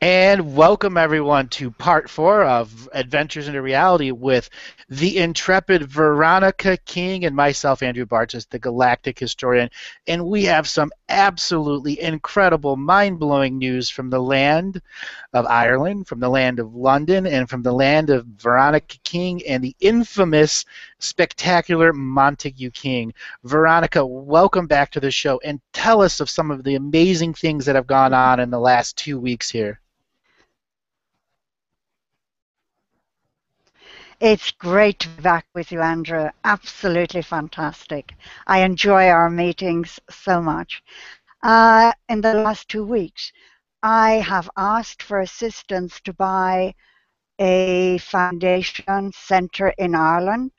And welcome everyone to part 4 of Adventures into Reality with the intrepid Veronica King and myself, Andrew Bartzis, the Galactic historian. And we have some absolutely incredible, mind-blowing news from the land of Ireland, from the land of London, and from the land of Veronica King and the infamous, spectacular Montague King. Veronica, welcome back to the show and tell us of some of the amazing things that have gone on in the last 2 weeks here. It's great to be back with you, Andrew. Absolutely fantastic. I enjoy our meetings so much. In the last 2 weeks, I have asked for assistance to buy a foundation centre in Ireland.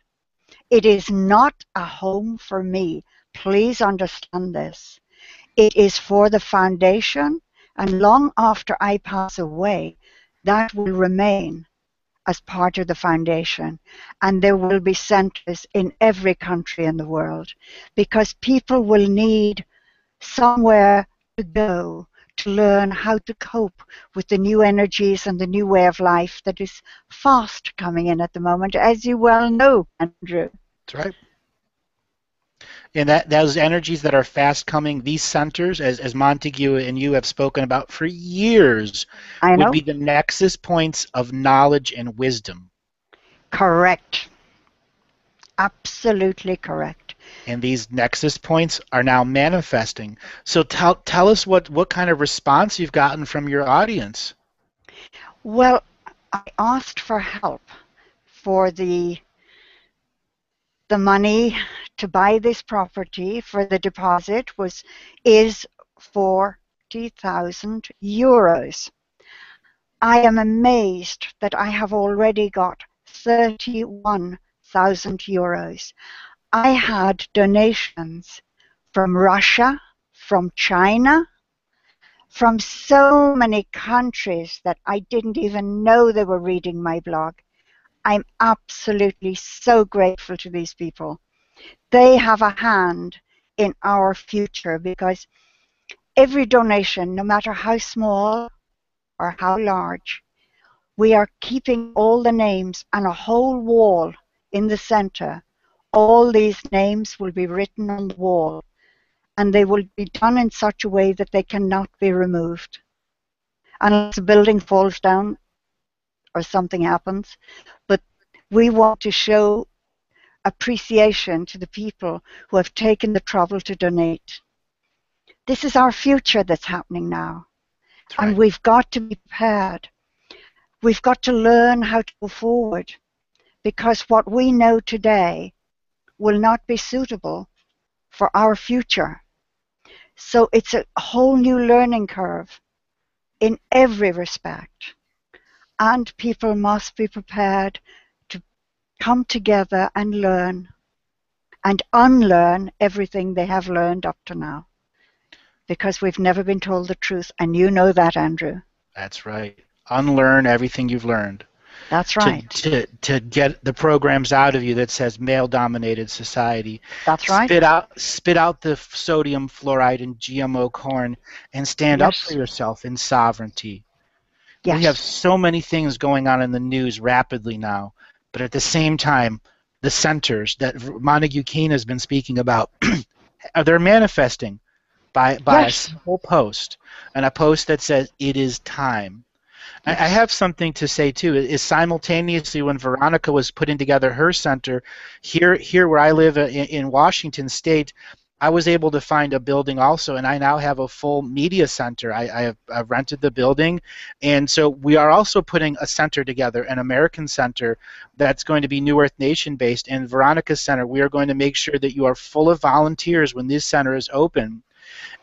It is not a home for me. Please understand this. It is for the foundation, and long after I pass away, that will remain as part of the foundation, and there will be centres in every country in the world because people will need somewhere to go to learn how to cope with the new energies and the new way of life that is fast coming in at the moment, as you well know, Andrew. That's right. And that those energies that are fast coming, these centers, as Montague and you have spoken about for years, I would know. be the nexus points of knowledge and wisdom. Correct. Absolutely correct. And these nexus points are now manifesting. So tell us what kind of response you've gotten from your audience. Well, I asked for help for the money to buy this property for the deposit is 40,000 euros. I am amazed that I have already got 31,000 euros. I had donations from Russia, from China, from so many countries that I didn't even know they were reading my blog. I'm absolutely so grateful to these people. They have a hand in our future because every donation, no matter how small or how large, we are keeping all the names and a whole wall in the center. All these names will be written on the wall, and they will be done in such a way that they cannot be removed unless the building falls down or something happens. But we want to show appreciation to the people who have taken the trouble to donate. This is our future that's happening now. That's And right. we've got to be prepared. We've got to learn how to go forward because what we know today will not be suitable for our future. So it's a whole new learning curve in every respect. And people must be prepared to come together and learn and unlearn everything they have learned up to now. Because we've never been told the truth, and you know that, Andrew. That's right. Unlearn everything you've learned. That's To, right. to get the programs out of you that says male-dominated society. That's right. Spit out the sodium fluoride and GMO corn and stand up for Yes. yourself in sovereignty. We have Yes. so many things going on in the news rapidly now, but at the same time, the centers that Montague Keene has been speaking about, they're manifesting by a Yes. simple post, and a post that says it is time. I Yes. have something to say too. Is simultaneously when Veronica was putting together her center here where I live in Washington State, I was able to find a building also, and I now have a full media center. I've rented the building, and so we are also putting a center together, an American center that's going to be New Earth Nation based. And Veronica's center, we are going to make sure that you are full of volunteers when this center is open.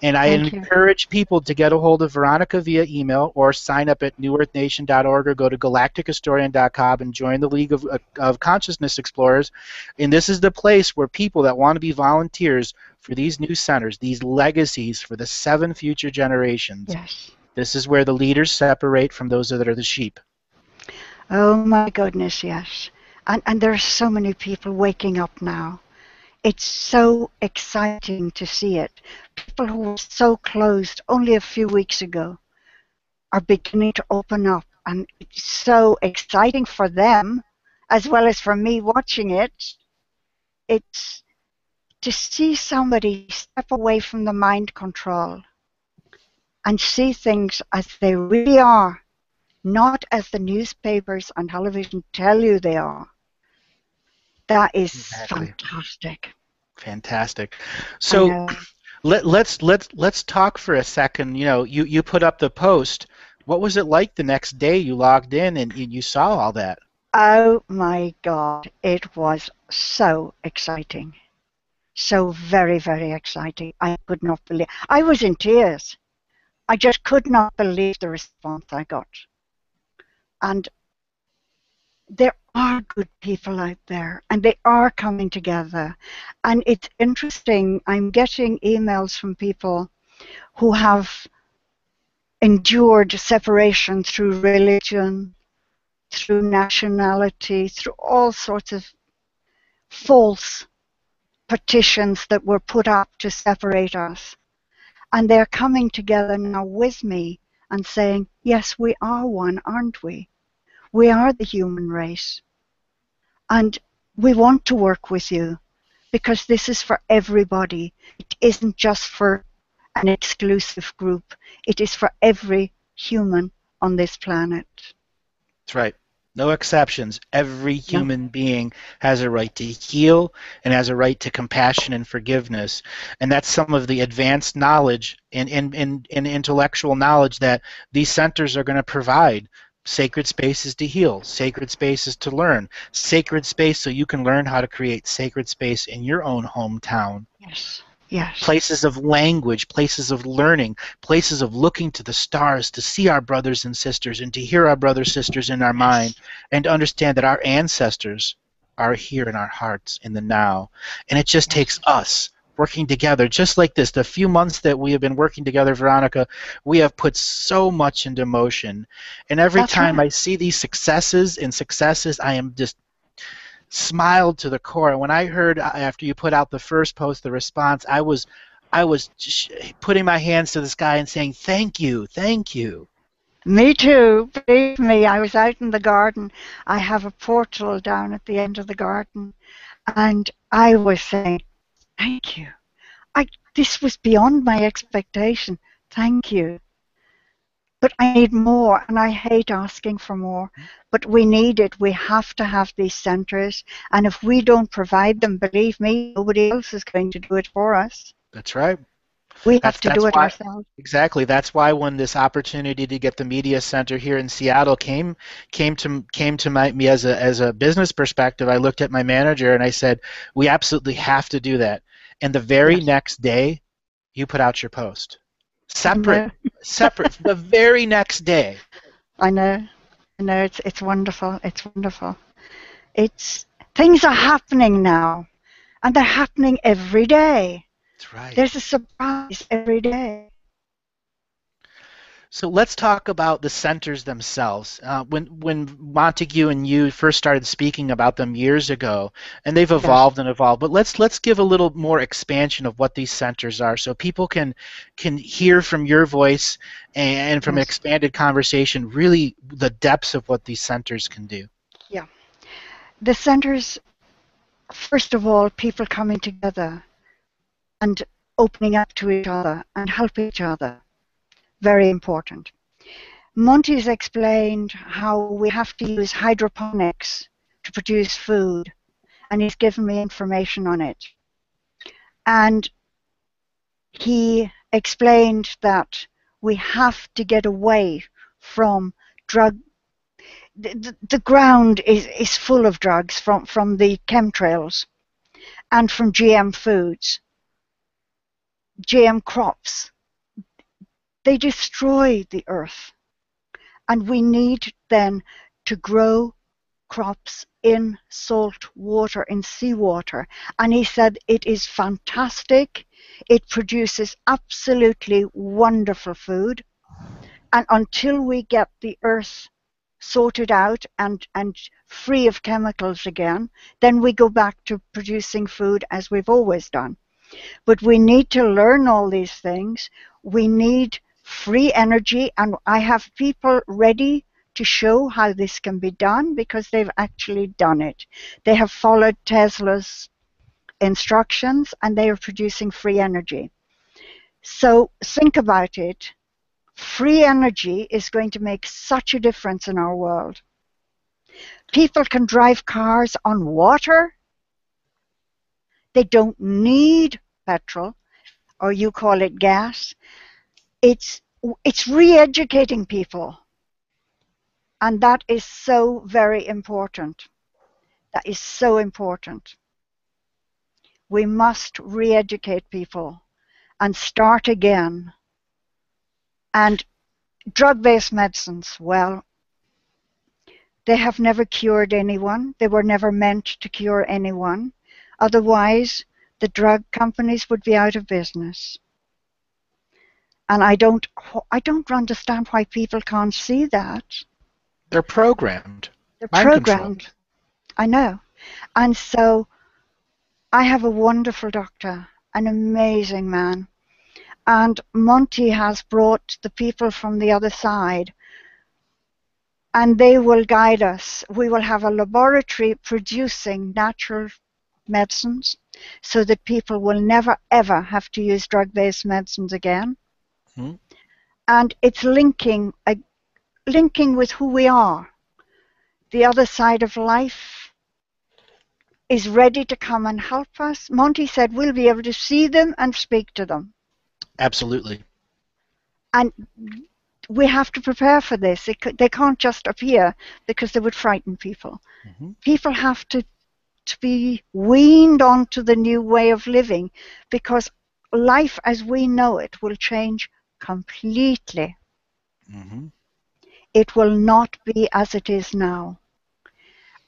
And I Thank you. encourage people to get a hold of Veronica via email or sign up at newearthnation.org or go to galactichistorian.com and join the League of Consciousness Explorers. And this is the place where people that want to be volunteers for these new centers, these legacies for the 7 future generations, Yes. this is where the leaders separate from those that are the sheep. Oh my goodness, yes. And there are so many people waking up now. It's so exciting to see it. People who were so closed only a few weeks ago are beginning to open up, and it's so exciting for them as well as for me watching it. It's to see somebody step away from the mind control and see things as they really are, not as the newspapers and television tell you they are. That is Exactly. fantastic. Fantastic. I So know. let's talk for a second. You put up the post. What was it like the next day you logged in and you saw all that? Oh my God, it was so exciting. So very, very exciting. I could not believe. I was in tears. I just could not believe the response I got. And there are good people out there, and they are coming together. And it's interesting. I'm getting emails from people who have endured separation through religion, through nationality, through all sorts of false petitions that were put up to separate us. And they're coming together now with me and saying, yes, we are one, aren't we? We are the human race. And we want to work with you because this is for everybody. It isn't just for an exclusive group. It is for every human on this planet. That's right. No exceptions. Every No. human being has a right to heal and has a right to compassion and forgiveness. And that's some of the advanced knowledge and intellectual knowledge that these centers are going to provide. Sacred spaces to heal, sacred spaces to learn, sacred space so you can learn how to create sacred space in your own hometown. Yes. Yes. Places of language, places of learning, places of looking to the stars to see our brothers and sisters and to hear our brothers and sisters in our mind Yes. and to understand that our ancestors are here in our hearts in the now. And it just takes Yes. us working together, just like this. The few months that we have been working together, Veronica, we have put so much into motion. And every That's time right. I see these successes, I am just smiled to the core. When I heard after you put out the first post, the response, I was just putting my hands to the sky and saying, "Thank you, thank you." Me too. Believe me, I was out in the garden. I have a portal down at the end of the garden, and I was saying, "Thank you. This was beyond my expectation. Thank you. But I need more, and I hate asking for more. But we need it. We have to have these centres, and if we don't provide them, believe me, nobody else is going to do it for us. That's right. We have That's to do that's it why ourselves." exactly. That's why when this opportunity to get the media center here in Seattle came to me as a business perspective, I looked at my manager and I said, "We absolutely have to do that." And the very Yes, next day, you put out your post. I Separate, know. separate. The very next day. I know. I know. It's wonderful. It's wonderful. It's things are happening now, and they're happening every day. That's right. There's a surprise every day. So let's talk about the centers themselves. When Montague and you first started speaking about them years ago, and they've Yes, evolved and evolved. But let's give a little more expansion of what these centers are, so people can hear from your voice and from an yes, expanded conversation really the depths of what these centers can do. yeah. The centers, first of all, people coming together and opening up to each other and help each other. Very important. Monty's explained how we have to use hydroponics to produce food, and he's given me information on it. And he explained that we have to get away from drug. The ground is full of drugs from the chemtrails and from GM foods, GM crops. They destroy the earth, and we need then to grow crops in salt water, in seawater. And he said it is fantastic. It produces absolutely wonderful food. And until we get the earth sorted out and free of chemicals again, then we go back to producing food as we've always done. But we need to learn all these things. We need free energy, and I have people ready to show how this can be done because they've actually done it. They have followed Tesla's instructions and they are producing free energy. So think about it. Free energy is going to make such a difference in our world. People can drive cars on water. They don't need petrol, or you call it gas. It's re-educating people. And that is so very important. That is so important. We must re-educate people and start again. And drug-based medicines, well, they have never cured anyone. They were never meant to cure anyone. Otherwise, the drug companies would be out of business. And I don't understand why people can't see that. They're programmed. They're Mind control. programmed. I know. And so I have a wonderful doctor, an amazing man. And Monty has brought the people from the other side, and they will guide us. We will have a laboratory producing natural medicines so that people will never, ever have to use drug-based medicines again. Hmm. And it's linking with who we are. The other side of life is ready to come and help us. Monty said we'll be able to see them and speak to them. Absolutely. And we have to prepare for this. They can't just appear because they would frighten people. Mm-hmm. People have to be weaned onto the new way of living because life as we know it will change completely. Mm-hmm. It will not be as it is now.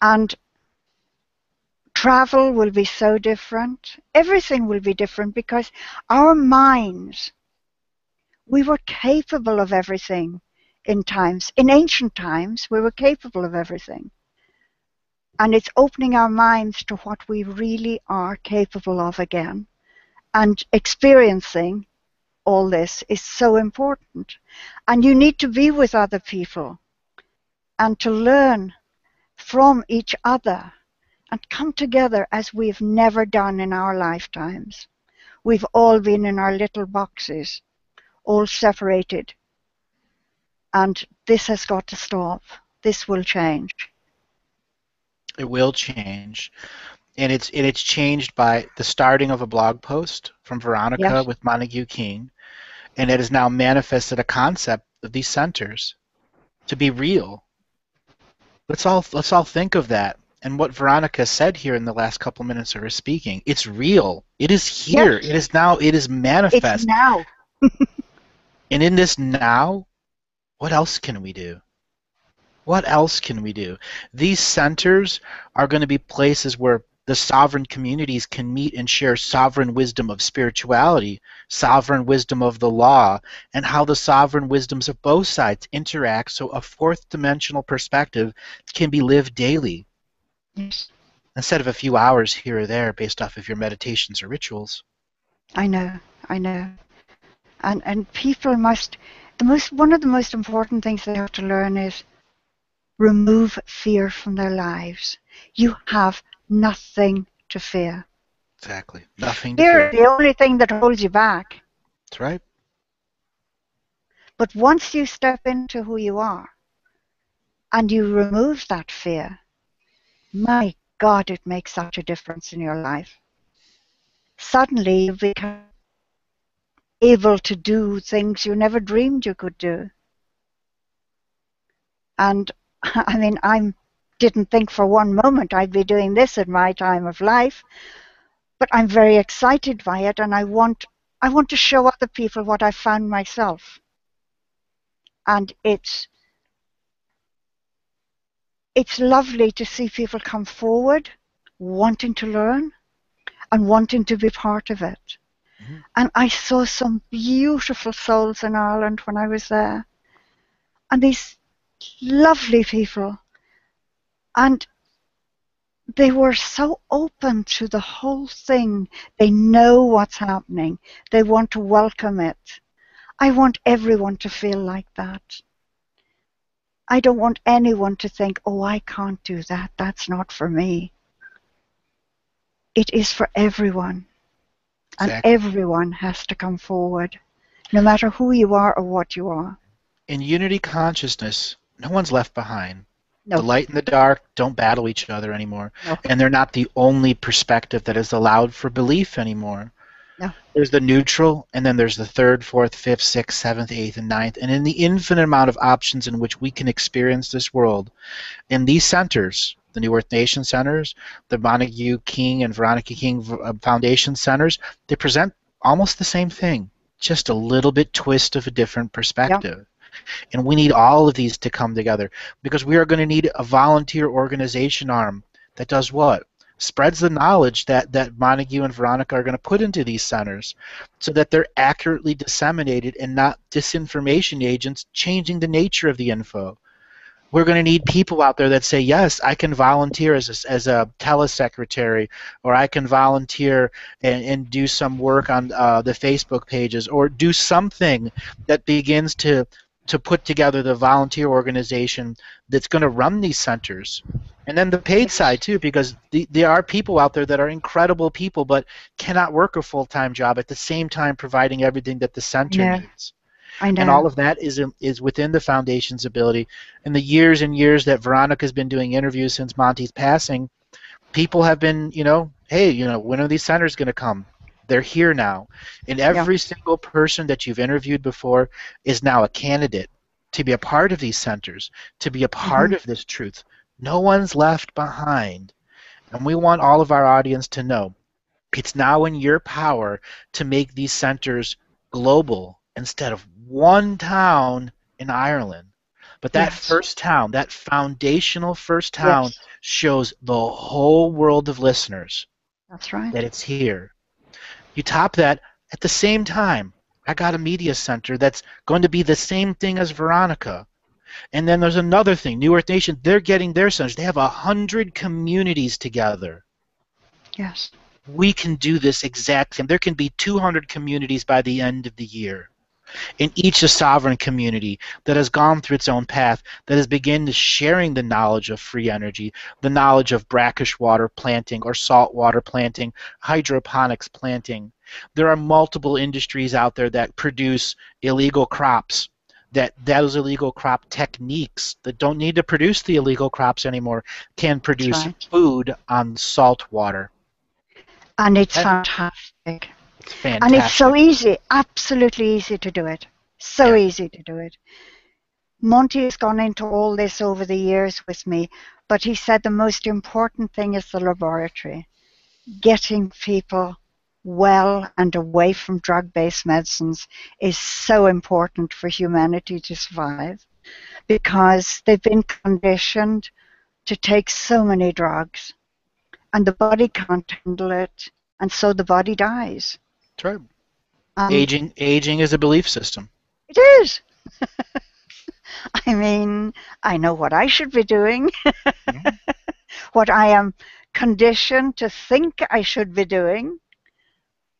And travel will be so different. Everything will be different because our minds, we were capable of everything in times. In ancient times, we were capable of everything. And it's opening our minds to what we really are capable of again. And experiencing all this is so important. And you need to be with other people and to learn from each other and come together as we've never done in our lifetimes. We've all been in our little boxes, all separated. And this has got to stop. This will change. It will change. And it's changed by the starting of a blog post from Veronica Yes, with Montague King, and it has now manifested a concept of these centers to be real. Let's all think of that. And what Veronica said here in the last couple minutes of her speaking, it's real. It is here. yes, It is now. It is it's manifest. now. And in this now, what else can we do? What else can we do? These centers are going to be places where the sovereign communities can meet and share sovereign wisdom of spirituality, sovereign wisdom of the law, and how the sovereign wisdoms of both sides interact so a fourth dimensional perspective can be lived daily Yes, instead of a few hours here or there based off of your meditations or rituals. I know, I know. And people must, one of the most important things they have to learn is remove fear from their lives. You have nothing to fear. Exactly. Nothing to Fear is fear. the only thing that holds you back. That's right. But once you step into who you are and you remove that fear, my God, it makes such a difference in your life. Suddenly you become able to do things you never dreamed you could do. And I mean, I didn't think for one moment I'd be doing this in my time of life, but I'm very excited by it, and I want to show other people what I found myself. And it's lovely to see people come forward, wanting to learn and wanting to be part of it. Mm-hmm. And I saw some beautiful souls in Ireland when I was there, and these lovely people, and they were so open to the whole thing. They know what's happening. They want to welcome it. I want everyone to feel like that. I don't want anyone to think, oh, I can't do that. That's not for me. It is for everyone. And Exactly. everyone has to come forward, no matter who you are or what you are. In unity consciousness, no one's left behind. The No, light and the dark don't battle each other anymore, no, and they're not the only perspective that is allowed for belief anymore. no. There's the neutral, and then there's the third, fourth, fifth, sixth, seventh, eighth, and ninth. And in the infinite amount of options in which we can experience this world, in these centers, the New Earth Nation centers, the Montague King and Veronica King Foundation centers, they present almost the same thing, just a little bit twist of a different Yeah, perspective. And we need all of these to come together because we are going to need a volunteer organization arm that does what? Spreads the knowledge that Montague and Veronica are going to put into these centers so that they're accurately disseminated and not disinformation agents changing the nature of the info. We're going to need people out there that say, yes, I can volunteer as a telesecretary, or I can volunteer and do some work on the Facebook pages, or do something that begins to put together the volunteer organization that's going to run these centers. And then the paid yes. side too, because there are people out there that are incredible people but cannot work a full-time job at the same time providing everything that the I center know, needs. I And all know. of that is within the foundation's ability. In the years and years that Veronica's been doing interviews since Monty's passing, people have been, hey, when are these centers going to come? They're here now. And Yeah. every single person that you've interviewed before is now a candidate to be a part of these centers, to be a part Hmm. of this truth. No one's left behind. And we want all of our audience to know it's now in your power to make these centers global instead of one town in Ireland. But that Yes, first town, that foundational first town, yes. shows the whole world of listeners That's right. that it's here. You top that at the same time. I got a media center that's going to be the same thing as Veronica. And then there's another thing. New Earth Nation, they're getting their centers. They have 100 communities together. Yes, We can do this exact same. There can be 200 communities by the end of the year. In each a sovereign community that has gone through its own path, that has begun sharing the knowledge of free energy, the knowledge of brackish water planting or saltwater planting, hydroponics planting. There are multiple industries out there that produce illegal crops. That those illegal crop techniques that don't need to produce the illegal crops anymore can that's produce right. food on salt water. And it's That, fantastic. it's And it's so fantastic. easy, absolutely easy to do it. So Yeah, easy to do it. Monty has gone into all this over the years with me, but he said the most important thing is the laboratory. Getting people well and away from drug-based medicines is so important for humanity to survive because they've been conditioned to take so many drugs and the body can't handle it, and so the body dies. that's right. And Aging is a belief system. it is. I mean, I know what I should be doing, Mhm. what I am conditioned to think I should be doing,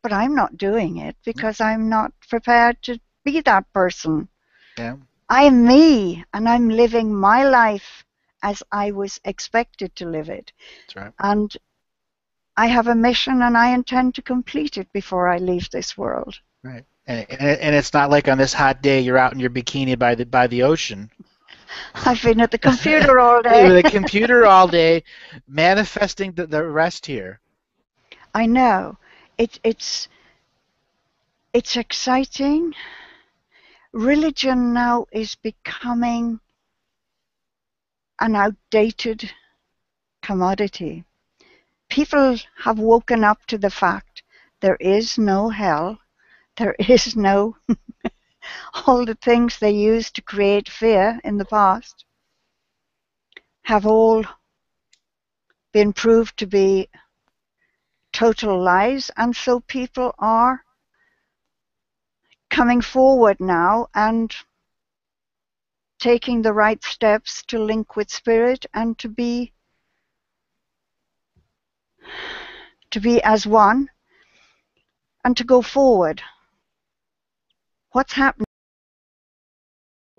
but I'm not doing it Yeah, because I'm not prepared to be that person. yeah, I'm me, and I'm living my life as I was expected to live it. that's right. And I have a mission, and I intend to complete it before I leave this world. Right. And it's not like on this hot day you're out in your bikini by the ocean I've been at the computer all day. with a computer all day, manifesting the rest here. I know. It's exciting. Religion now is becoming an outdated commodity. People have woken up to the fact there is no hell, there is no all the things they used to create fear in the past have all been proved to be total lies, and so people are coming forward now and taking the right steps to link with spirit and to be as one and to go forward. What's happening?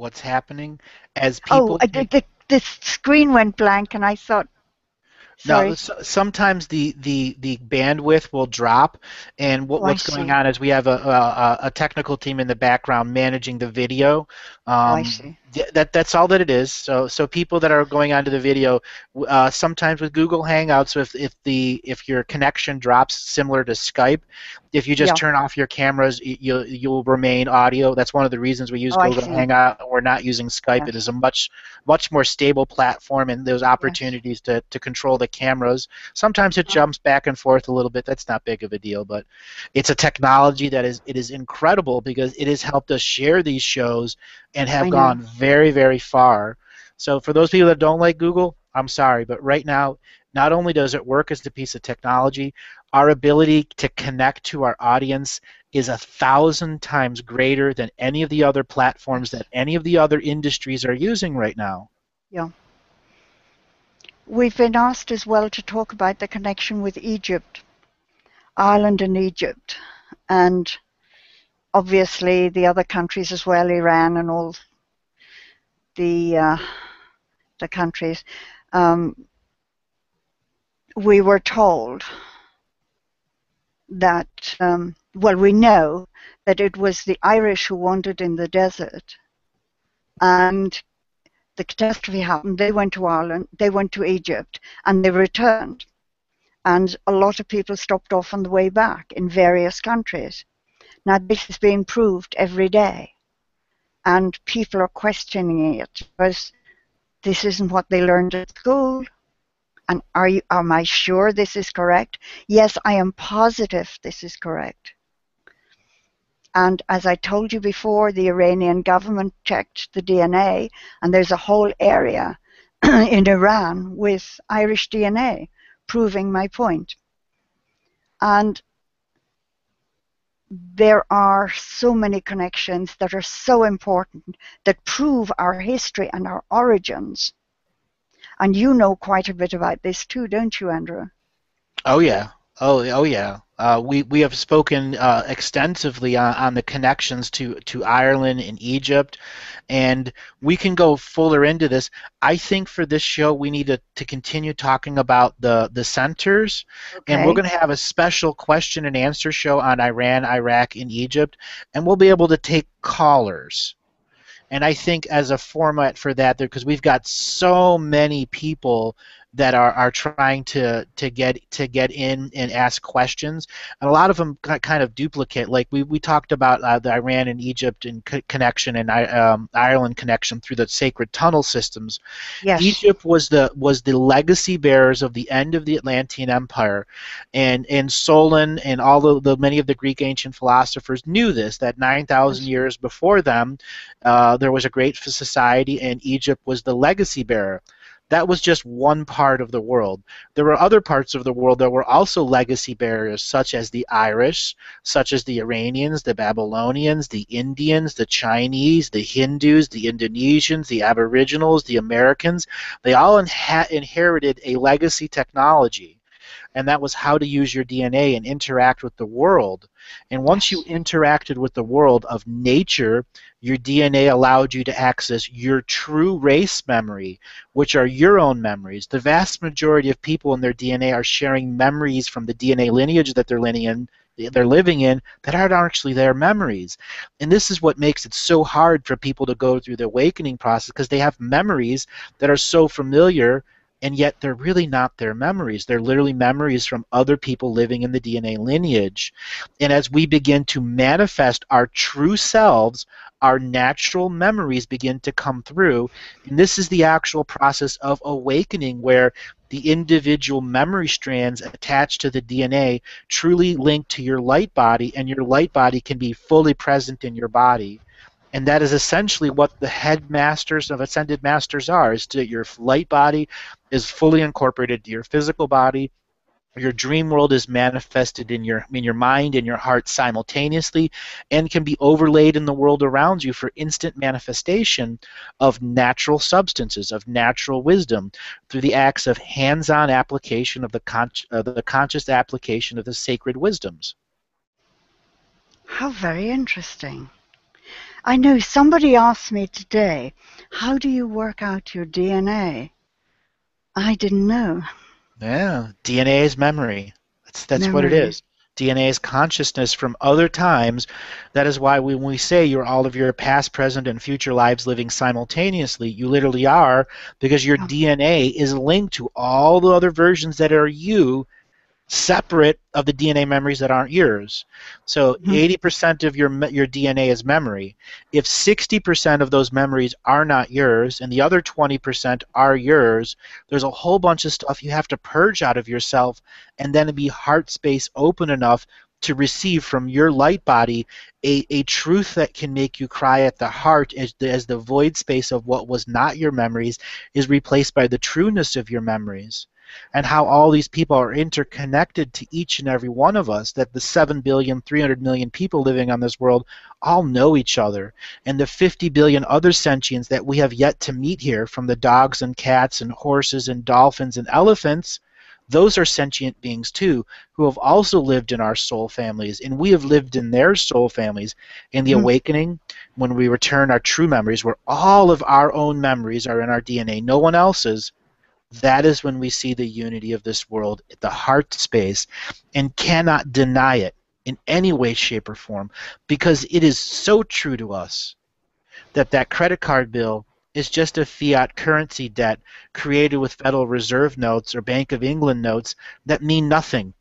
what's happening as Oh, people. the screen went blank, and I thought, No, sorry. sometimes the bandwidth will drop, and Oh, I what's going see. on is we have a technical team in the background managing the video. Oh, I see. That's all that it is. So people that are going onto the video, sometimes with Google Hangouts, if your connection drops, similar to Skype, if you just Yeah. turn off your cameras, you'll remain audio. That's one of the reasons we use Oh, I Google see. Hangout. We're not using Skype. It Yes. is a much more stable platform, and those Yes. opportunities to control the cameras. Sometimes it Oh, jumps back and forth a little bit. That's not big of a deal, but it's a technology that is incredible because it has helped us share these shows and have I know. gone very, very far. So for those people that don't like Google, I'm sorry, but right now, not only does it work as a piece of technology, our ability to connect to our audience is 1,000 times greater than any of the other platforms Yes. that any of the other industries are using right now. Yeah. We've been asked as well to talk about the connection with Egypt, Ireland and Egypt, and obviously the other countries as well, Iran and all the uh, the countries. Um, we were told that, well, we know that it was the Irish who wandered in the desert, and the catastrophe happened. They went to Ireland, they went to Egypt, and they returned. And a lot of people stopped off on the way back in various countries. Now, this is being proved every day, and people are questioning it because this isn't what they learned at school. And am I sure this is correct? Yes, I am positive this is correct. And as I told you before, the Iranian government checked the DNA, and there's a whole area in Iran with Irish DNA, proving my point. And there are so many connections that are so important that prove our history and our origins. And you know quite a bit about this too, don't you, Andrew? Oh yeah. Oh yeah. We have spoken extensively on the connections to Ireland and Egypt, and we can go fuller into this. I think for this show we need to continue talking about the centers, and we're Okay. going to have a special question and answer show on Iran, Iraq, and Egypt, and we'll be able to take callers. And I think as a format for that, because we've got so many people that are trying to get in and ask questions, and a lot of them kind of duplicate. Like we talked about the Iran and Egypt and connection and Ireland connection through the sacred tunnel systems. Yes. Egypt was the legacy bearers of the end of the Atlantean Empire, and Solon and all the many of the Greek ancient philosophers knew this, that 9,000 Yes. years before them, there was a great society, and Egypt was the legacy bearer. That was just one part of the world. There were other parts of the world that were also legacy bearers, such as the Irish, such as the Iranians, the Babylonians, the Indians, the Chinese, the Hindus, the Indonesians, the Aboriginals, the Americans. They all inherited a legacy technology, and that was how to use your DNA and interact with the world. And once you Yes. interacted with the world of nature, your DNA allowed you to access your true race memory, which are your own memories. The vast majority of people in their DNA are sharing memories from the DNA lineage that they're living in that aren't actually their memories. And this is what makes it so hard for people to go through the awakening process, because they have memories that are so familiar, and yet they're really not their memories. They're literally memories from other people living in the DNA lineage. And as we begin to manifest our true selves, our natural memories begin to come through. And this is the actual process of awakening, where the individual memory strands attached to the DNA truly link to your light body, and your light body can be fully present in your body. And that is essentially what the headmasters of ascended masters are, is that your light body is fully incorporated to your physical body. Your dream world is manifested in your mind and your heart simultaneously, and can be overlaid in the world around you for instant manifestation of natural substances, of natural wisdom, through the acts of hands-on application of the conscious application of the sacred wisdoms. How very interesting. I know somebody asked me today, how do you work out your DNA? I didn't know. Yeah, DNA is memory. That's what it Memory. is. DNA is consciousness from other times. That is why when we say you're all of your past, present, and future lives living simultaneously, you literally are, because your Yeah. DNA is linked to all the other versions that are you, separate of the DNA memories that aren't yours. So Mhm. 80% of your DNA is memory. If 60% of those memories are not yours and the other 20% are yours, there's a whole bunch of stuff you have to purge out of yourself and then be heart space open enough to receive from your light body a truth that can make you cry at the heart as the void space of what was not your memories is replaced by the trueness of your memories, and how all these people are interconnected to each and every one of us, that the 7,300,000,000 people living on this world all know each other, and the 50 billion other sentients that we have yet to meet here, from the dogs and cats and horses and dolphins and elephants, those are sentient beings too, who have also lived in our soul families, and we have lived in their soul families. In the Mhm. awakening, when we return our true memories, where all of our own memories are in our DNA, no one else's, that is when we see the unity of this world, the heart space, and cannot deny it in any way, shape, or form, because it is so true to us that that credit card bill is just a fiat currency debt created with Federal Reserve notes or Bank of England notes that mean nothing.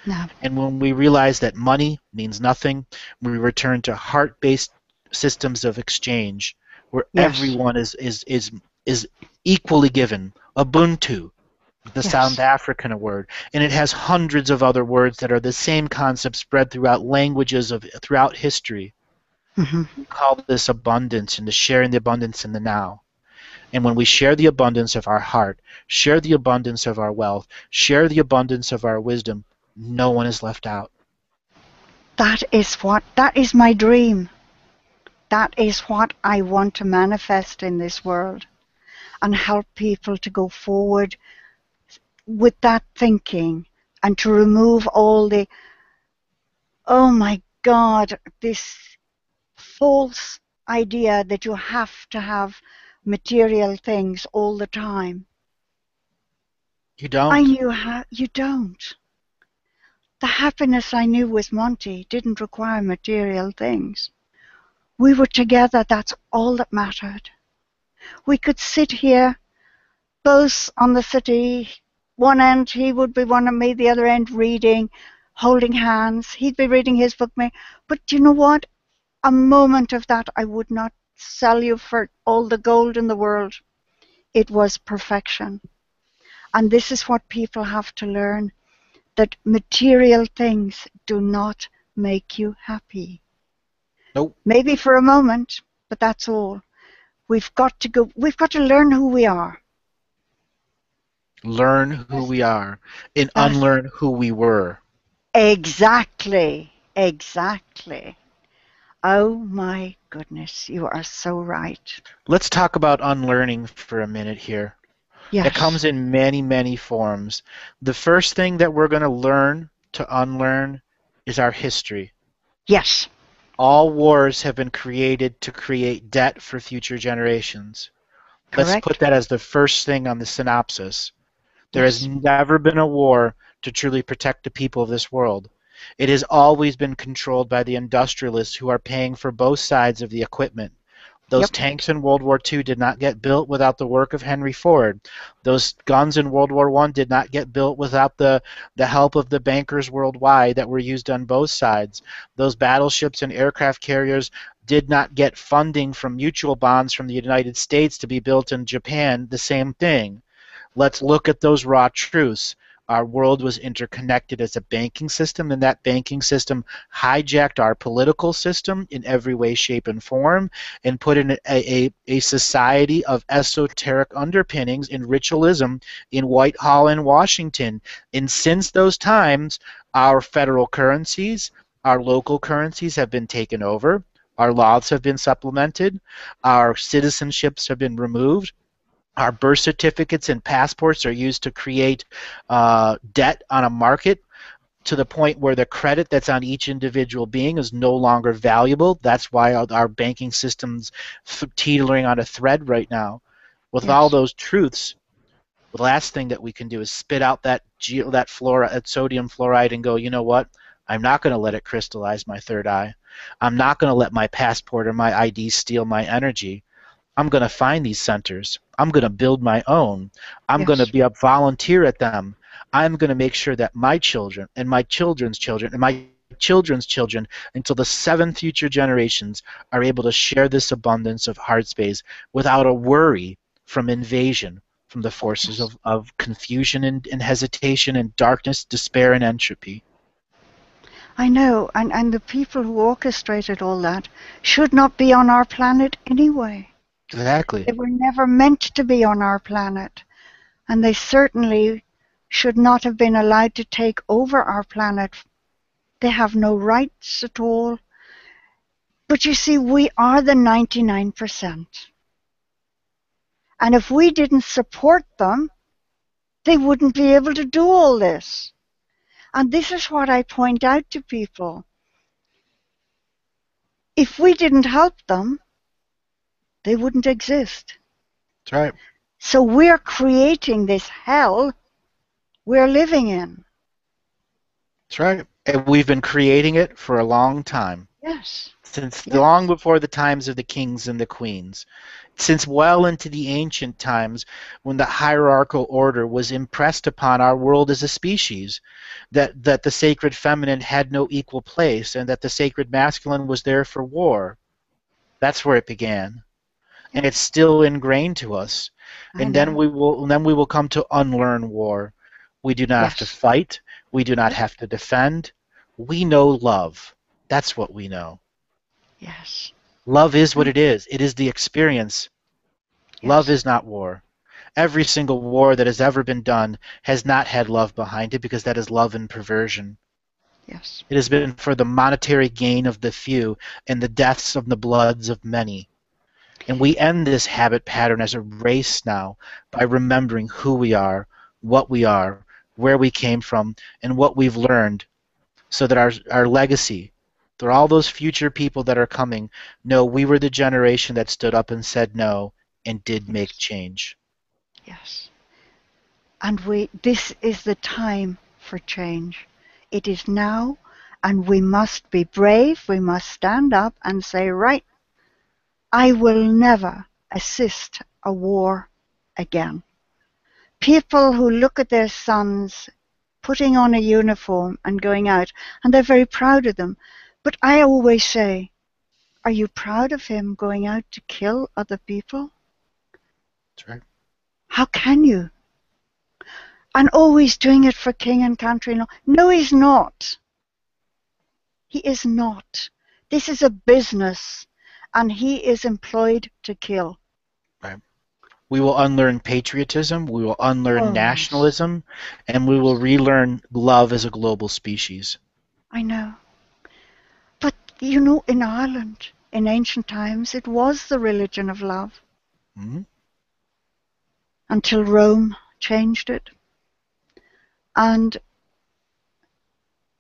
No. And when we realize that money means nothing, we return to heart-based systems of exchange where Yes. everyone is equally given. Ubuntu, the South Yes. African word, and it has hundreds of other words that are the same concept spread throughout languages of throughout history. Mhm. We call this abundance and the sharing the abundance in the now. And when we share the abundance of our heart, share the abundance of our wealth, share the abundance of our wisdom, no one is left out. That is my dream. That is what I want to manifest in this world and help people to go forward with that thinking and to remove all the, oh my God, this false idea that you have to have material things all the time. You I don't. knew how you don't. The happiness I knew with Monty didn't require material things. We were together, that's all that mattered. We could sit here, both on the city, one end he would be one of me, the other end reading, holding hands. He'd be reading his book, me. But you know what? A moment of that I would not sell you for all the gold in the world. It was perfection. And this is what people have to learn, that material things do not make you happy. Nope. Maybe for a moment, but that's all. We've got to learn who we are. Learn who we are and That's unlearn who we were. exactly, exactly. Oh my goodness, you are so right. Let's talk about unlearning for a minute here. It Yes, comes in many, many forms. The first thing that we're going to learn to unlearn is our history. yes, All wars have been created to create debt for future generations. Let's put correct. that as the first thing on the synopsis. There has Yes, never been a war to truly protect the people of this world. It has always been controlled by the industrialists who are paying for both sides of the equipment. Those yep, tanks in World War II did not get built without the work of Henry Ford. Those guns in World War I did not get built without the help of the bankers worldwide that were used on both sides. Those battleships and aircraft carriers did not get funding from mutual bonds from the United States to be built in Japan. The same thing. Let's look at those raw truths. Our world was interconnected as a banking system, and that banking system hijacked our political system in every way, shape, and form, and put in a society of esoteric underpinnings and ritualism in Whitehall and Washington. And since those times, our federal currencies, our local currencies have been taken over, our laws have been supplemented, our citizenships have been removed, our birth certificates and passports are used to create debt on a market to the point where the credit that's on each individual being is no longer valuable. That's why our banking system's teetering on a thread right now. With all Yes. those truths, the last thing that we can do is spit out that sodium fluoride and go, you know what? I'm not going to let it crystallize my third eye. I'm not going to let my passport or my ID steal my energy. I'm going to find these centers. I'm going to build my own. I'm going to Yes. be a volunteer at them. I'm going to make sure that my children and my children's children and my children's children until the seven future generations are able to share this abundance of heart space without a worry from invasion, from the forces Yes. of confusion and hesitation and darkness, despair and entropy. I know. And the people who orchestrated all that should not be on our planet anyway. Exactly. They were never meant to be on our planet. And they certainly should not have been allowed to take over our planet. They have no rights at all. But you see, we are the 99%. And if we didn't support them, they wouldn't be able to do all this. And this is what I point out to people. If we didn't help them, they wouldn't exist. That's right. So we're creating this hell we're living in. That's right. And we've been creating it for a long time. Yes. Since long Yes. before the times of the kings and the queens, since well into the ancient times when the hierarchical order was impressed upon our world as a species, that the sacred feminine had no equal place and that the sacred masculine was there for war. That's where it began. And Yeah. it's still ingrained to us. I And know. then we will come to unlearn war. We do not have to Yes. fight. We do not Yes. have to defend. We know love. That's what we know. Yes. Love is what And it is. It is the experience. Love yes. is not war. Every single war that has ever been done has not had love behind it because that is love and perversion. Yes. It has been for the monetary gain of the few and the deaths of the bloods of many. And we end this habit pattern as a race now by remembering who we are, where we came from, and what we've learned so that our legacy, that all those future people that are coming, know we were the generation that stood up and said no and did make Yes. change. Yes. And this is the time for change. It is now, and we must be brave. We must stand up and say, right, I will never assist a war again. People who look at their sons putting on a uniform and going out, and they're very proud of them. But I always say, are you proud of him going out to kill other people? That's right. How can you? And always doing it for king and country. No, he's not. He is not. This is a business, and he is employed to kill. Right. We will unlearn patriotism, we will unlearn Oh, yes. nationalism, and we will Yes. relearn love as a global species. I know. But, you know, in Ireland, in ancient times, it was the religion of love Hmm. until Rome changed it. And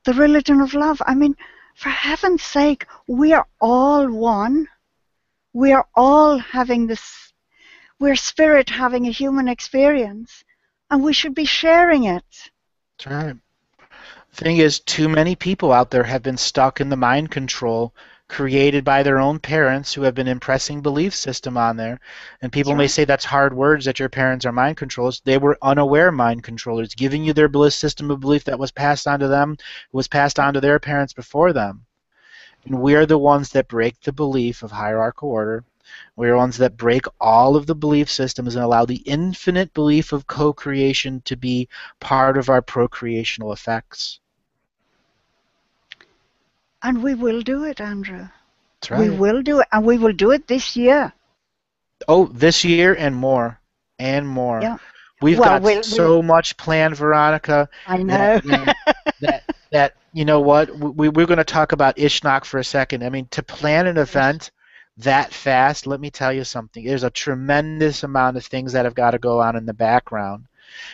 the religion of love, I mean, for heaven's sake, we are all one. We are all having this, we're spirit having a human experience, and we should be sharing it. That's right. Thing is, too many people out there have been stuck in the mind control created by their own parents who have been impressing belief system on there. And That's people may right. say that's hard words that your parents are mind controllers. They were unaware mind controllers, giving you their bliss system of belief that was passed on to them, was passed on to their parents before them. And we are the ones that break the belief of hierarchical order. We are the ones that break all of the belief systems and allow the infinite belief of co-creation to be part of our procreational effects. And we will do it, Andrew. That's We right. will do it, and we will do it this year. Oh, this year and more, and more. Yeah. We've Well, got we'll so much planned, Veronica, I that know. you know what? We're going to talk about Ishnok for a second. I mean, to plan an Yes. event that fast, let me tell you something. There's a tremendous amount of things that have got to go on in the background.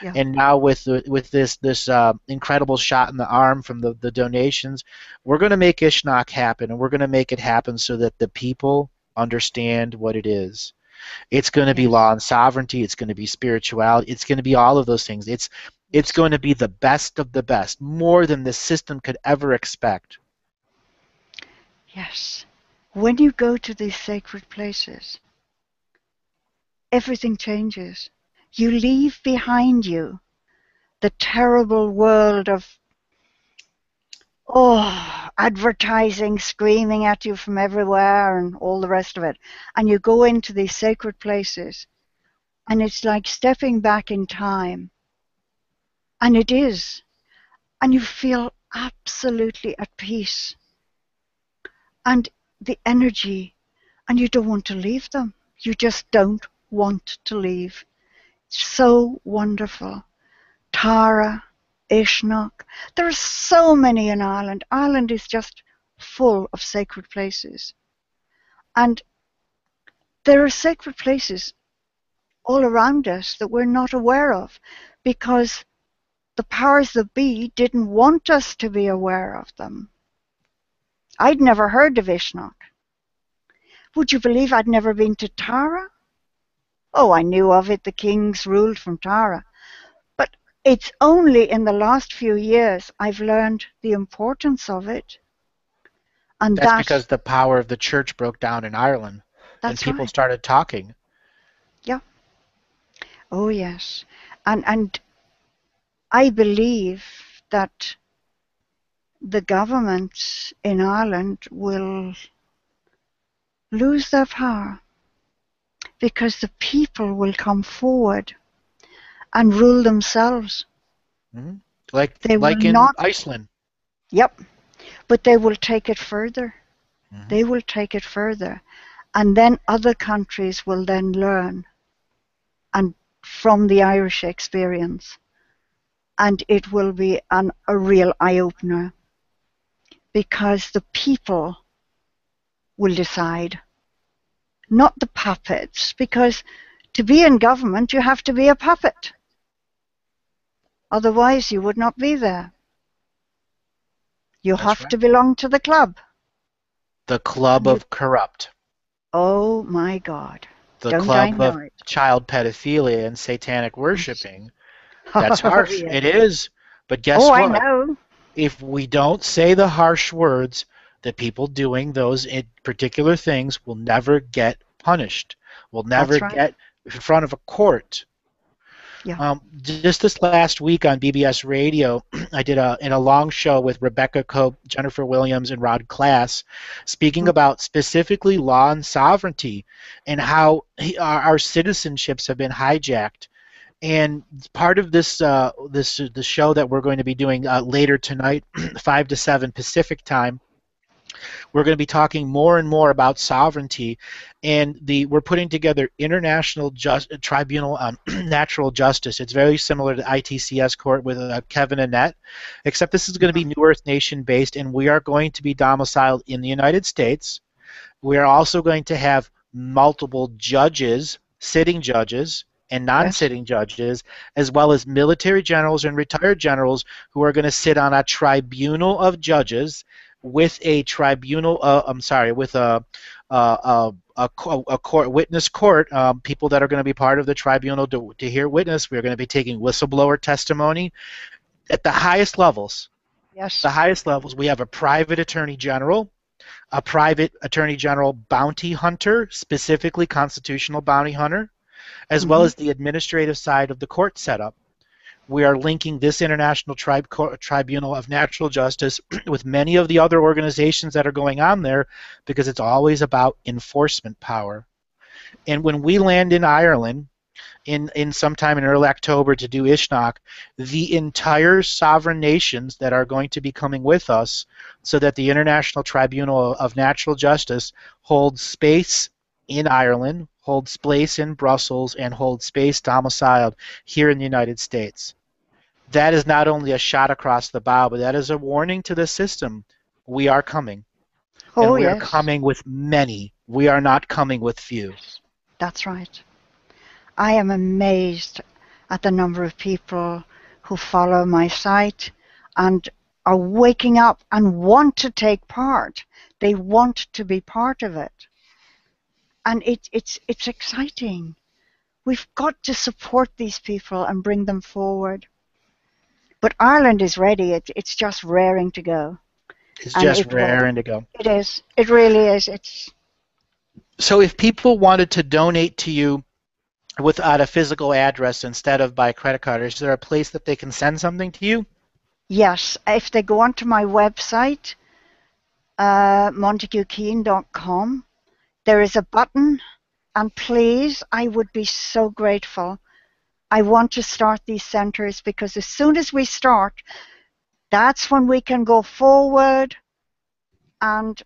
Yeah. And now with this incredible shot in the arm from the donations, we're going to make Ishnak happen, and we're going to make it happen so that the people understand what it is. It's going to be law Yes. and sovereignty. It's going to be spirituality. It's going to be all of those things. It's Yes. going to be the best of the best, more than the system could ever expect. Yes. When you go to these sacred places, everything changes. You leave behind you the terrible world of, advertising screaming at you from everywhere and all the rest of it. And you go into these sacred places, and it's like stepping back in time. And it is. And you feel absolutely at peace. And the energy, and you don't want to leave them. You just don't want to leave. It's so wonderful. Tara, Ishnock. There are so many in Ireland. Ireland is just full of sacred places. And there are sacred places all around us that we're not aware of because the powers that be didn't want us to be aware of them. I'd never heard of Ishnock. Would you believe I'd never been to Tara? Oh, I knew of it. The kings ruled from Tara. But it's only in the last few years I've learned the importance of it. And That's because the power of the church broke down in Ireland, and that's people right. started talking. Yeah. Oh, yes. And I believe that the government in Ireland will lose their power because the people will come forward and rule themselves. Hmm. Like They will like in not, Iceland. yep, but they will take it further. Hmm. They will take it further. And then other countries will then learn and from the Irish experience. And it will be a real eye opener because the people will decide, not the puppets, because to be in government you have to be a puppet. Otherwise you would not be there. You That's have right. to belong to the club. The club And you, of corrupt, oh my God, the don't I club know of it? child pedophilia and satanic Yes. worshiping. That's Oh, harsh. yes. It is. But Oh, guess I what? know. If we don't say the harsh words, the people doing those particular things will never get punished, will never That's right. get in front of a court. Yeah. Just this last week on BBS Radio, I did in a long show with Rebecca Cope, Jennifer Williams, and Rod Class, speaking Mm. about specifically law and sovereignty and how our citizenships have been hijacked. And part of this the show that we're going to be doing later tonight, 5 to 7 Pacific time, we're going to be talking more and more about sovereignty, and we're putting together international tribunal on natural justice. It's very similar to ITCS court with Kevin Annett, except this is going to be Mhm. New Earth Nation based, and we are going to be domiciled in the United States. We are also going to have multiple judges, sitting judges, and Yes. non-sitting judges, as well as military generals and retired generals who are going to sit on a tribunal of judges with a tribunal. I'm sorry, with a court witness court. People that are going to be part of the tribunal to hear witness. We're going to be taking whistleblower testimony at the highest levels. Yes. The highest levels. We have a private attorney general, a private attorney general bounty hunter, specifically constitutional bounty hunter, as well Hmm. as the administrative side of the court setup. We are linking this International Tribunal of Natural Justice with many of the other organizations that are going on there because it's always about enforcement power. And when we land in Ireland, in sometime in early October to do Ishnak, the entire sovereign nations that are going to be coming with us, so that the International Tribunal of Natural Justice holds space in Ireland, holds space in Brussels, and holds space domiciled here in the United States. That is not only a shot across the bow, but that is a warning to the system. We are coming, and Oh, we are yes. coming with many. We are not coming with few. Yes. That's right. I am amazed at the number of people who follow my site and are waking up and want to take part. They want to be part of it. And it's exciting. We've got to support these people and bring them forward. But Ireland is ready. It's just raring to go. It's And just it will. raring to go. It is. It really is. So if people wanted to donate to you without a physical address instead of by credit card, is there a place that they can send something to you? Yes. If they go onto my website, montaguekeen.com, there is a button. And please, I would be so grateful. I want to start these centers because as soon as we start, that's when we can go forward. And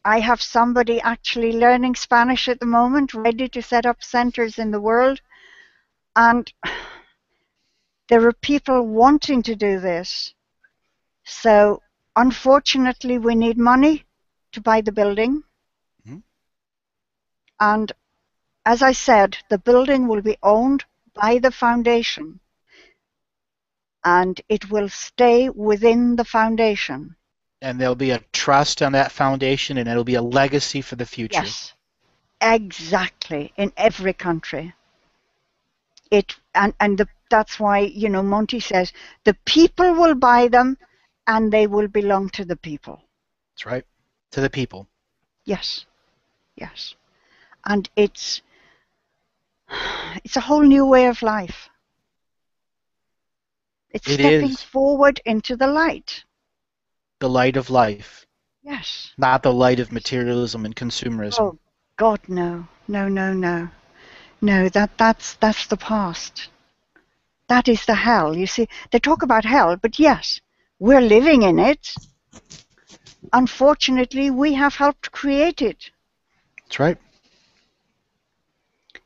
I have somebody actually learning Spanish at the moment, ready to set up centers in the world. And there are people wanting to do this. So unfortunately, we need money to buy the building. Mm-hmm. And as I said, the building will be owned by the foundation. And it will stay within the foundation. And there'll be a trust on that foundation, and it'll be a legacy for the future. Yes, exactly, in every country. That's why, Monty says, the people will buy them, and they will belong to the people. That's right, to the people. Yes, yes. And it's a whole new way of life. It's stepping forward into the light. The light of life. Yes. Not the light of materialism and consumerism. Oh, God, no. No, no, no. No, that's the past. That is the hell. You see, they talk about hell, but yes, we're living in it. Unfortunately, we have helped create it. That's right.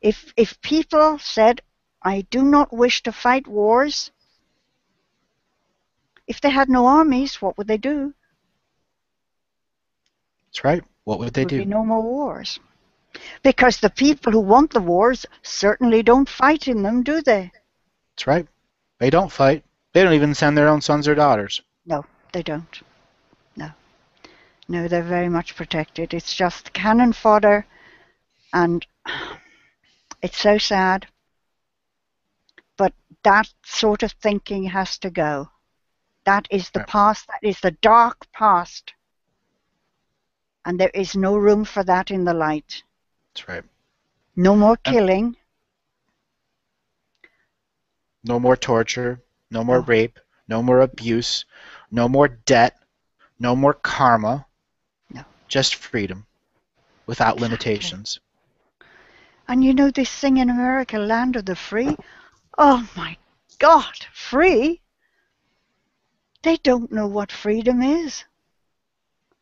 If people said, I do not wish to fight wars, if they had no armies, what would they do? That's right. What would they do? There would be no more wars. Because the people who want the wars certainly don't fight in them, do they? That's right. They don't fight. They don't even send their own sons or daughters. No, they don't. No. No, they're very much protected. It's just cannon fodder, and it's so sad. But that sort of thinking has to go. That is the past. That is the dark past. And there is no room for that in the light. That's right. No more killing. No more torture. No more rape. No more abuse. No more debt. No more karma. No. Just freedom. Without limitations. And this thing in America, land of the free? Oh my God, free? They don't know what freedom is.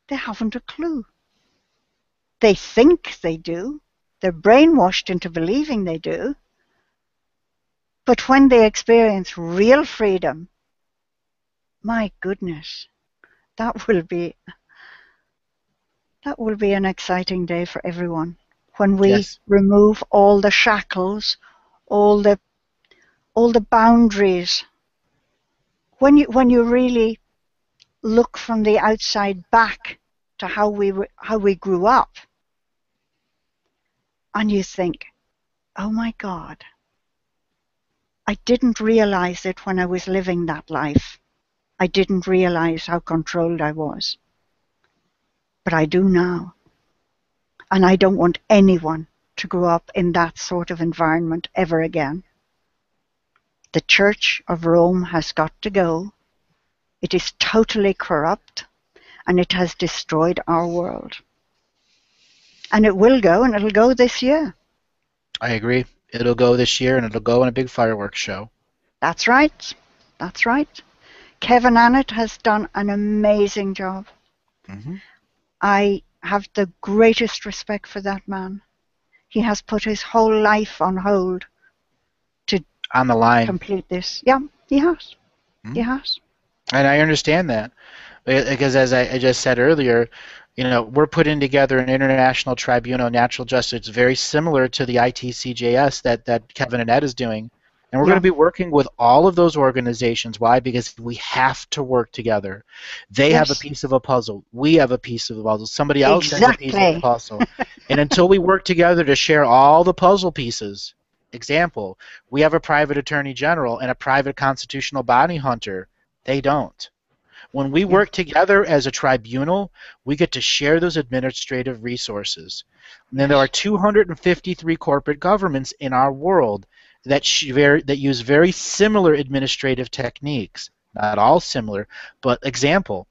They haven't a clue. They think they do. They're brainwashed into believing they do. But when they experience real freedom, my goodness, that will be an exciting day for everyone. When we remove all the shackles, all the boundaries. When you really look from the outside back to how we grew up, and you think, oh my God, I didn't realize it when I was living that life. I didn't realize how controlled I was. But I do now. And I don't want anyone to grow up in that sort of environment ever again. The Church of Rome has got to go. It is totally corrupt, and it has destroyed our world. And it will go, and it'll go this year. I agree. It'll go this year, and it'll go in a big fireworks show. That's right. That's right. Kevin Annett has done an amazing job. Mm-hmm. I have the greatest respect for that man. He has put his whole life on hold to on the line complete this. Yeah, he has. Mm-hmm. He has. And I understand that, because as I just said earlier, we're putting together an international tribunal of natural justice very similar to the ITCJS that Kevin Annett is doing. And we're going to Yeah. be working with all of those organizations. Why? Because we have to work together. They have a Yes. piece of a puzzle. We have a piece of the puzzle. Somebody else has a piece of the Exactly. puzzle. And until we work together to share all the puzzle pieces, example, we have a private attorney general and a private constitutional bounty hunter. They don't. When we Yeah. work together as a tribunal, we get to share those administrative resources. And then there are Yes. 253 corporate governments in our world that use very similar administrative techniques. Not all similar, but example,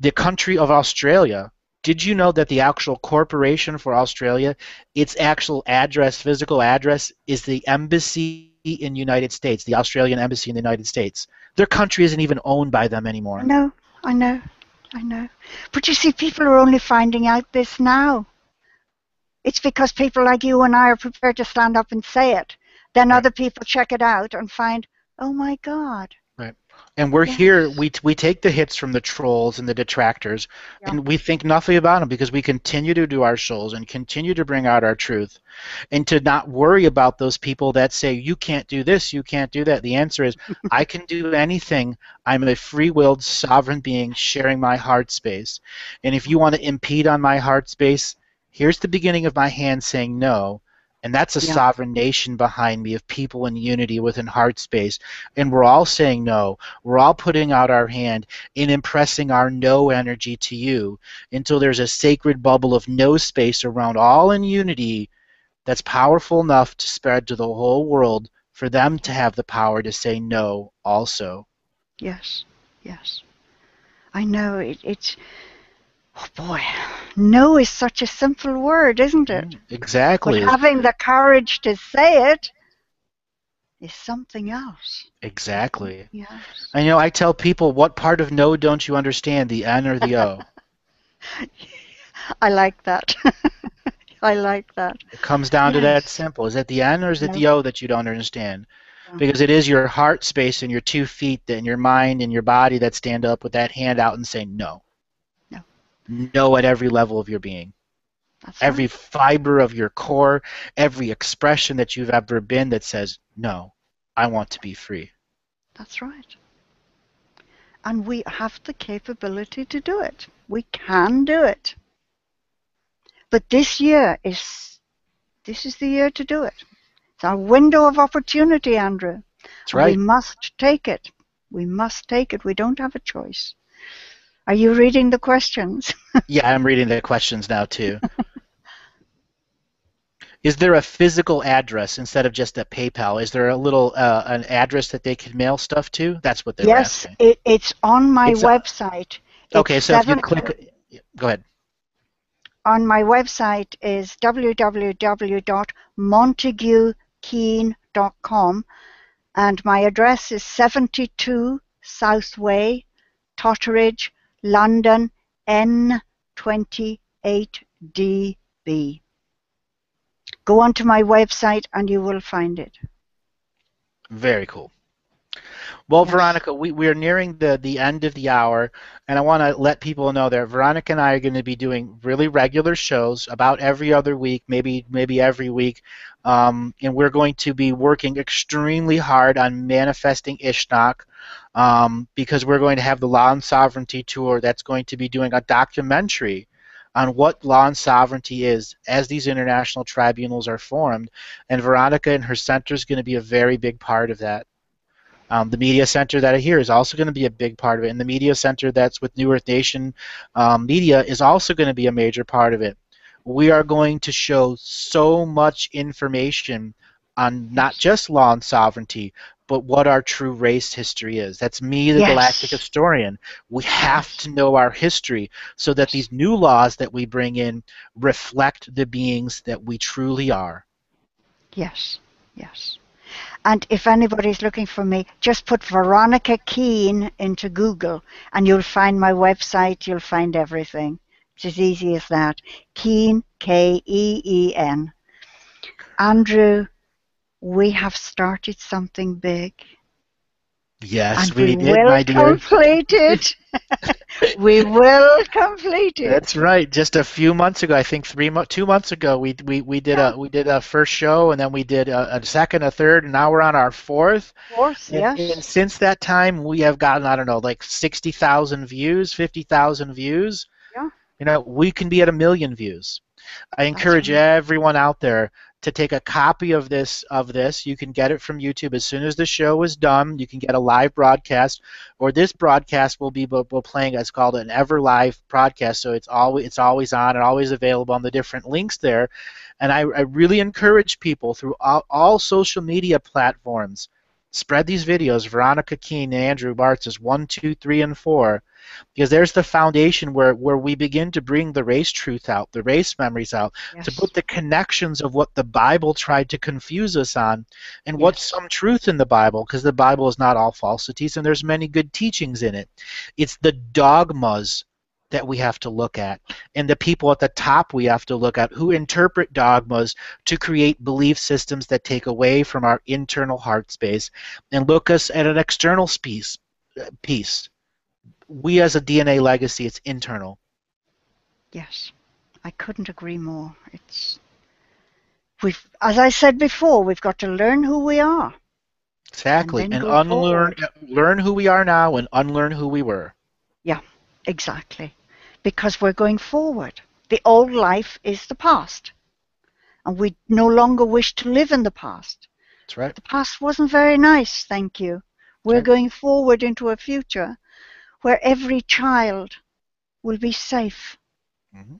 the country of Australia. Did you know that the actual corporation for Australia, its actual address, physical address, is the embassy in the United States, the Australian embassy in the United States? Their country isn't even owned by them I anymore. know. I know. I know. But you see, people are only finding out this now. It's because people like you and I are prepared to stand up and say it. Then Right. other people check it out and find, oh my God. Right. And we're here, Yes. we take the hits from the trolls and the detractors, Yeah. and we think nothing about them because we continue to do our shows and continue to bring out our truth and to not worry about those people that say, you can't do this, you can't do that. The answer is, I can do anything. I'm a free willed, sovereign being sharing my heart space. And if you want to impede on my heart space, here's the beginning of my hand saying no. And that's a Yeah. sovereign nation behind me of people in unity within heart space. And we're all saying no. We're all putting out our hand and impressing our no energy to you until there's a sacred bubble of no space around all in unity that's powerful enough to spread to the whole world for them to Yeah. have the power to say no also. Yes. Yes. I know. It's, oh boy, no is such a simple word, isn't it? But Exactly. having the courage to say it is something else. Is Exactly. something else. I know I tell people, what part of no don't you understand, the N or the O? I like that. I like that. It comes down to that Yes. simple. Is it the N or is it Yeah. the O that you don't understand? Yeah. Because it is your heart space and your 2 feet and your mind and your body that stand up with that hand out and say no. No. No at every level of your being. That's Every right. fiber of your core, every expression that you've ever been that says, no, I want to be free. That's right. And we have the capability to do it. We can do it. But this is the year to do it. It's our window of opportunity, Andrew. That's And we right. must take it. We must take it. We don't have a choice. Are you reading the questions? Yeah, I'm reading the questions now too. Is there a physical address instead of just a PayPal? Is there a little an address that they can mail stuff to? That's what they were Yes, asking. it's on my It's website. It's okay. So if you seven click, go ahead. on my website is www.montaguekeane.com, and my address is 72 Southway, Totteridge, London, N28DB. Go onto my website and you will find it. Very cool. Well, Yes. Veronica, we are nearing the end of the hour, and I want to let people know that Veronica and I are going to be doing really regular shows about every other week, maybe every week, and we're going to be working extremely hard on manifesting Ishnok, because we're going to have the Law and Sovereignty tour that's going to be doing a documentary on what law and sovereignty is as these international tribunals are formed, and Veronica and her center is going to be a very big part of that. The media center that I hear is also going to be a big part of it, and the media center that's with New Earth Nation Media is also going to be a major part of it. We are going to show so much information on not Yes. just law and sovereignty, but what our true race history is. That's me, the galactic Yes. historian. We have Yes. to know our history so that Yes. these new laws that we bring in reflect the beings that we truly are. Yes. Yes. And if anybody's looking for me, just put Veronica Keane into Google and you'll find my website, you'll find everything. It's as easy as that. Keane, Keen. Andrew, we have started something big. Yes, And we we did, will my dear. complete it. We will complete That's it. right. Just a few months ago, I think 2 months ago, Yeah. we did a first show, and then we did a second, a third, and now we're on our fourth. Fourth, And yes. since that time, we have gotten, I don't know, like 60,000 views, 50,000 views. Yeah, You know, we can be at 1 million views. I that's encourage right. everyone out there to take a copy of this. You can get it from YouTube as soon as the show is done. You can get a live broadcast, or this broadcast will be we're playing. It's called an ever live broadcast, so it's always on and always available on the different links there. And I really encourage people through all social media platforms. Spread these videos. Veronica Keene and Andrew Bartzis 1, 2, 3, and 4, because there's the foundation where we begin to bring the race truth out, the race memories out, to Yes, put the connections of what the Bible tried to confuse us on and what's yes, some truth in the Bible, because the Bible is not all falsities and there's many good teachings in it. It's the dogmas that we have to look at, and the people at the top we have to look at who interpret dogmas to create belief systems that take away from our internal heart space and look us at an external piece. We as a DNA legacy, it's internal. yes. I couldn't agree more. As I said before, we've got to learn who we are and Exactly. then And go unlearn, forward. learn who we are now and unlearn who we were. Yeah, exactly. Because we're going forward. The old life is the past, and we no longer wish to live in the past. That's right. The past wasn't very nice, thank you. That's We're right. going forward into a future where every child will be safe, Hmm.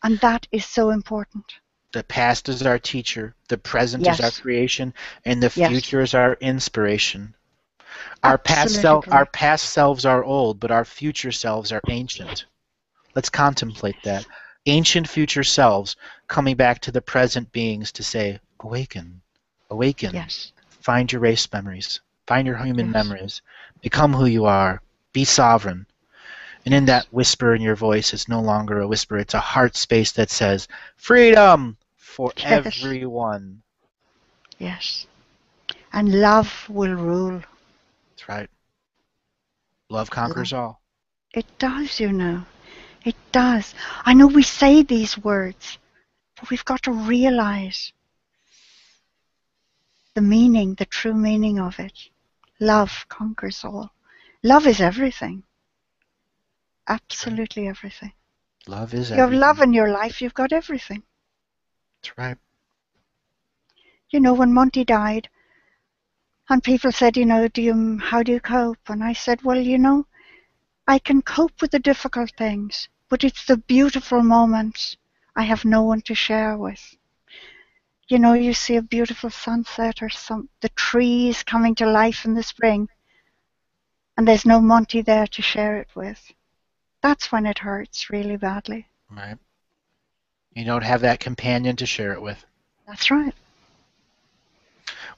and that is so important. The past is our teacher, the present is our Yes, creation, and the yes, future is our inspiration. absolutely Our correct. past selves are old, but our future selves are ancient. Let's contemplate that. Ancient future selves coming back to the present beings to say, awaken, awaken, Yes, find your race memories, find your human yes, memories, become who you are, be sovereign. And in yes, that whisper in your voice, it's no longer a whisper, it's a heart space that says, freedom for yes, everyone. yes. And love will rule. That's right. Love Love. conquers all. It does, you know. It does. I know we say these words, but we've got to realize the meaning, the true meaning of it. Love conquers all. Love is everything. That's right. Absolutely everything. Love is If you have love everything. in your life, you've got everything. That's right. You know, when Monty died, and people said, you know, how do you cope? And I said, well, you know, I can cope with the difficult things, but it's the beautiful moments I have no one to share with. You know, you see a beautiful sunset or the trees coming to life in the spring, and there's no Monty there to share it with. That's when it hurts really badly. Right. You don't have that companion to share it with. That's right.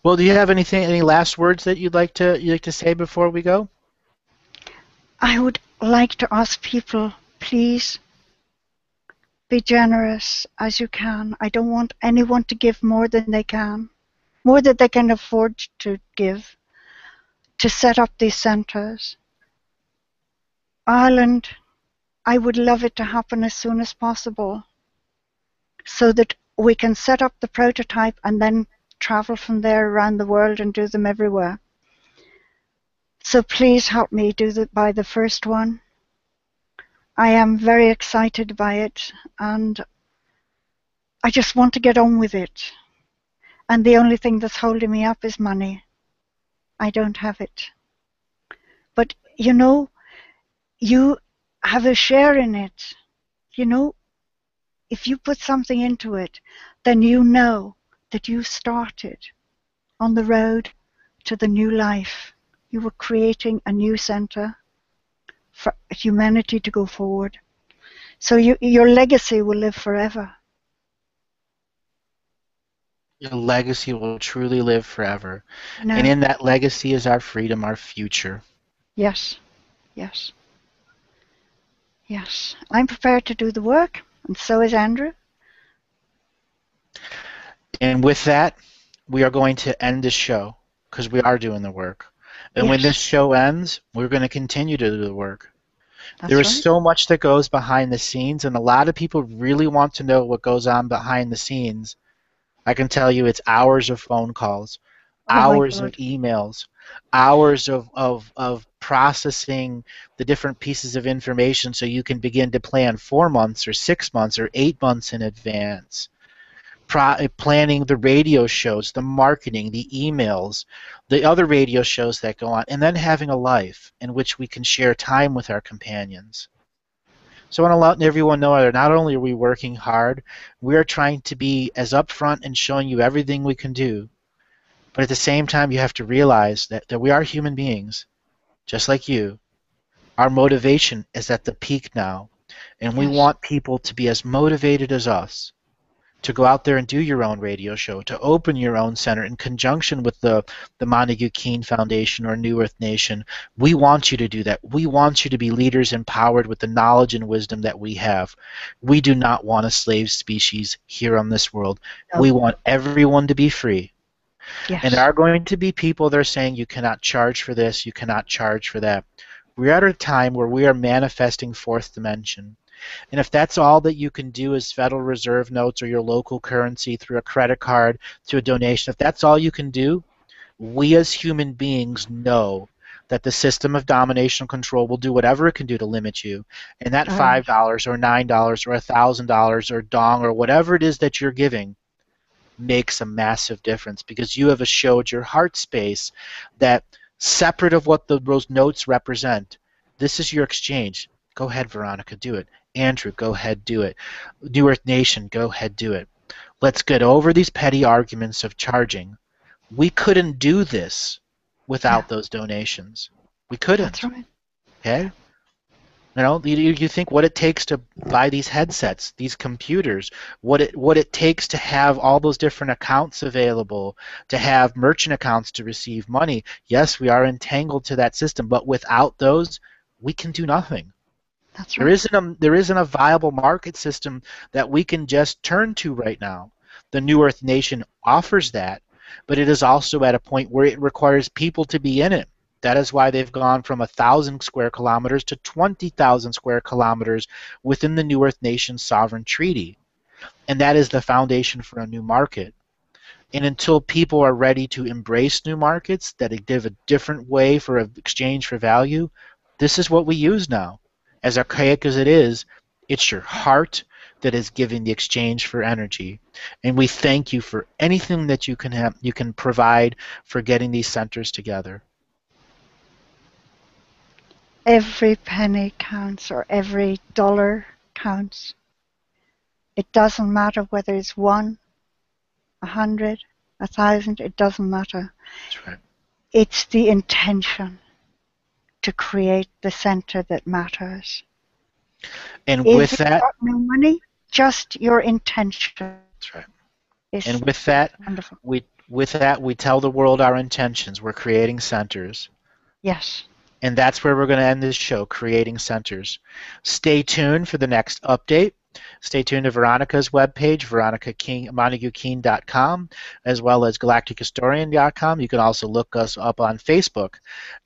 Well, do you have any last words that you'd like to say before we go? I would like to ask people, please be generous as you can. I don't want anyone to give more than they can, more than they can afford to give, to set up these centres. Ireland, I would love it to happen as soon as possible so that we can set up the prototype and then travel from there around the world and do them everywhere. So please help me by the first one. I am very excited by it, and I just want to get on with it. And the only thing that's holding me up is money. I don't have it. But you know, you have a share in it. You know, if you put something into it, then you know that you started on the road to the new life. You were creating a new center for humanity to go forward. So your legacy will live forever. Your legacy will truly live forever. You And know, in that legacy is our freedom, our future. yes, yes, yes. I'm prepared to do the work, and so is Andrew. And with that, we are going to end the show because we are doing the work. And when this Yes, show ends, we're going to continue to do the work. There that's is right. so much that goes behind the scenes, and a lot of people really want to know what goes on behind the scenes. I can tell you it's hours of phone calls, Oh my hours of God. emails, hours of processing the different pieces of information so you can begin to plan 4 months or 6 months or 8 months in advance. Planning the radio shows, the marketing, the emails, the other radio shows that go on, and then having a life in which we can share time with our companions. So I want to let everyone know that not only are we working hard, we are trying to be as upfront and showing you everything we can do. But at the same time, you have to realize that we are human beings, just like you. Our motivation is at the peak now, and we Yes. want people to be as motivated as us to go out there and do your own radio show, to open your own center in conjunction with the Montague Keene Foundation or New Earth Nation. We want you to do that. We want you to be leaders empowered with the knowledge and wisdom that we have. We do not want a slave species here on this world. No. We want everyone to be free. And there Yes. are going to be people that are saying you cannot charge for this, you cannot charge for that. We're at a time where we are manifesting fourth dimension. And if that's all that you can do is Federal Reserve notes or your local currency through a credit card to a donation, if that's all you can do, we as human beings know that the system of domination and control will do whatever it can do to limit you. And that All right. $5 or $9 or $1,000 or dong or whatever it is that you're giving makes a massive difference because you have showed your heart space that separate of what those notes represent, this is your exchange. Go ahead, Veronica, do it. Andrew, go ahead, do it. New Earth Nation, go ahead, do it. Let's get over these petty arguments of charging. We couldn't do this Yeah, without those donations. We that's couldn't. right. Okay? You think what it takes to buy these headsets, these computers, what it takes to have all those different accounts available, to have merchant accounts to receive money. Yes, we are entangled to that system, but without those, we can do nothing. That's There right. isn't a there isn't a viable market system that we can just turn to right now. The New Earth Nation offers that, but it is also at a point where it requires people to be in it. That is why they've gone from 1,000 square kilometers to 20,000 square kilometers within the New Earth Nation sovereign treaty. And that is the foundation for a new market. And until people are ready to embrace new markets that give a different way for exchange for value, this is what we use now. As archaic as it is, it's your heart that is giving the exchange for energy. And we thank you for anything that you can provide for getting these centers together. Every penny counts or every dollar counts. It doesn't matter whether it's one, 100, 1,000, it doesn't matter. That's right. It's the intention to create the center that matters. And If with it's that, got no money, just your intention that's right. is And with that, wonderful. we tell the world our intentions. We're creating centers. Yes, And that's where we're going to end this show, creating centers. Stay tuned for the next update. Stay tuned to Veronica's webpage, MontagueKeene.com, as well as GalacticHistorian.com. You can also look us up on Facebook.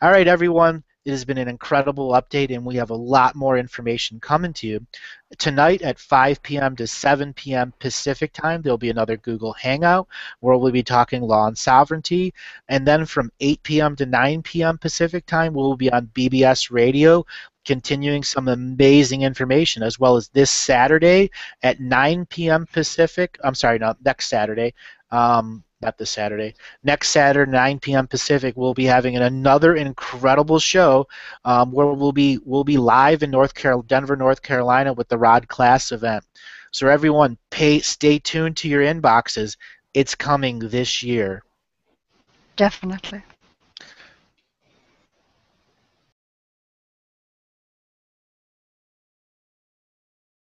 All right, everyone. It has been an incredible update, and we have a lot more information coming to you. Tonight at 5 p.m. to 7 p.m. Pacific time, there'll be another Google Hangout where we'll be talking law and sovereignty. And then from 8 p.m. to 9 p.m. Pacific time, we'll be on BBS Radio continuing some amazing information, as well as this Saturday at 9 p.m. Pacific. I'm sorry, no, next Saturday. Not this Saturday. Next Saturday, 9 p.m. Pacific, we'll be having another incredible show where we'll be live in Denver, North Carolina, with the Rod Class event. So everyone, stay tuned to your inboxes. It's coming this year. definitely.